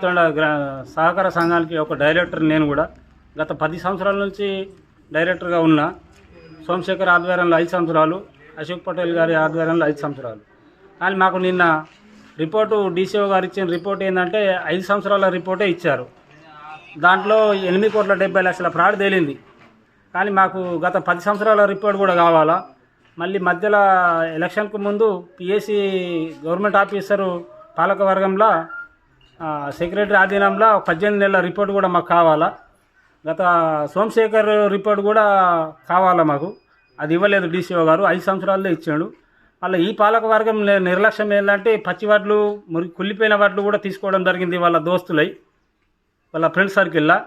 రైతు సహకార సంఘానికి ఒక డైరెక్టర్. నేను కూడా గత 10 సంవత్సరాల నుంచి డైరెక్టర్గా ఉన్నా. సోమశేఖర్ ఆధ్వర్యంలో 5 సంవత్సరాలు, అశోక్ పటేల్ గారి ఆధ్వర్యంలో 5 సంవత్సరాలు. కానీ మాకు నిన్న రిపోర్టు డీసీఓ గారు ఇచ్చిన రిపోర్ట్ ఏంటంటే 5 సంవత్సరాల రిపోర్టే ఇచ్చారు. దాంట్లో 8,70,00,000 ఫ్రాడ్ తేలింది. కానీ మాకు గత 10 సంవత్సరాల రిపోర్ట్ కూడా కావాలా. మళ్ళీ మధ్యలో ఎలక్షన్కు ముందు పిఎస్సి గవర్నమెంట్ ఆఫీసరు పాలకవర్గంలో సెక్రటరీ ఆధీనంలో 18 నెలల రిపోర్ట్ కూడా మాకు కావాలా. గత సోమశేఖర్ రిపోర్ట్ కూడా కావాలా మాకు. అది ఇవ్వలేదు డీసీఓ గారు, 5 సంవత్సరాలదే ఇచ్చాడు. మళ్ళీ ఈ పాలకవర్గం నిర్లక్ష్యం ఏంటంటే పచ్చి వడ్లు, కుళ్ళిపోయిన వడ్లు కూడా తీసుకోవడం జరిగింది వాళ్ళ దోస్తులై, వాళ్ళ ఫ్రెండ్ సర్కిల్లో.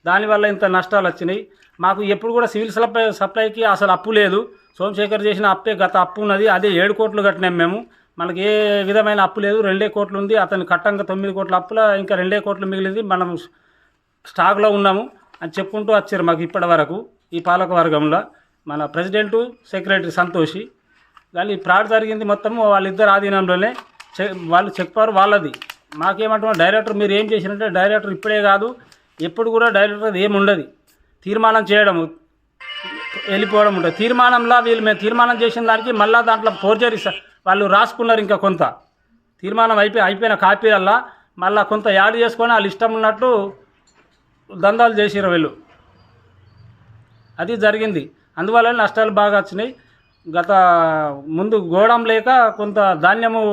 దానివల్ల ఇంత నష్టాలు వచ్చినాయి. మాకు ఎప్పుడు కూడా సివిల్ సప్లైకి అసలు అప్పు లేదు. సోమశేఖర్ చేసిన అప్పే గత అప్పు ఉన్నది, అదే 7 కోట్లు కట్టినాం మేము. మనకి ఏ విధమైన అప్పు లేదు, 2 కోట్లు ఉంది. అతను కట్టంగా 9 కోట్ల అప్పుల ఇంకా 2 కోట్లు మిగిలింది, మనం స్టాక్లో ఉన్నాము అని చెప్పుకుంటూ వచ్చారు మాకు ఇప్పటి వరకు. ఈ పాలకవర్గంలో మన ప్రెసిడెంటు, సెక్రటరీ సంతోషి. కానీ ఫ్రాడ్ జరిగింది మొత్తం వాళ్ళిద్దరు ఆధీనంలోనే. వాళ్ళు చెక్ పవర్ వాళ్ళది. మాకేమంటున్నా డైరెక్టర్ మీరు ఏం చేసినట్టే, డైరెక్టర్ ఇప్పుడే కాదు ఎప్పుడు కూడా డైరెక్టర్ ఏముండదు, తీర్మానం చేయడం వెళ్ళిపోవడం ఉంటుంది. తీర్మానంలో మేము తీర్మానం చేసిన దానికి మళ్ళీ దాంట్లో ఫోర్జరీ వాళ్ళు రాసుకున్నారు. ఇంకా కొంత తీర్మానం అయిపోయిన కాపీలల్లా మళ్ళీ కొంత యాడ్ చేసుకొని వాళ్ళు ఇష్టం ఉన్నట్టు దందాలు చేసిరు వీళ్ళు. అది జరిగింది. అందువల్ల నష్టాలు బాగా వచ్చినాయి. గత ముందు గోడం లేక కొంత ధాన్యము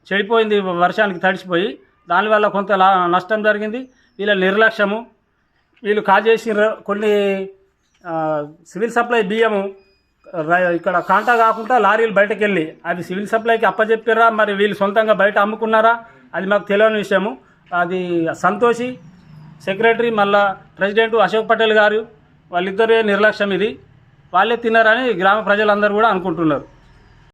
చెడిపోయింది, వర్షానికి తడిసిపోయి. దానివల్ల కొంత నష్టం జరిగింది. వీళ్ళ నిర్లక్ష్యము, వీళ్ళు కాజేసిన కొన్ని సివిల్ సప్లై బియ్యము ఇక్కడ కాంటా కాకుండా లారీలు బయటకు వెళ్ళి అది సివిల్ సప్లైకి అప్పచెప్పారా, మరి వీళ్ళు సొంతంగా బయట అమ్ముకున్నారా, అది మాకు తెలియని విషయము. అది సంతోషి, సెక్రటరీ, మళ్ళా ప్రెసిడెంటు అశోక్ పటేల్ గారు వాళ్ళిద్దరే నిర్లక్ష్యం. ఇది వాళ్ళే తిన్నారని గ్రామ ప్రజలందరూ కూడా అనుకుంటున్నారు.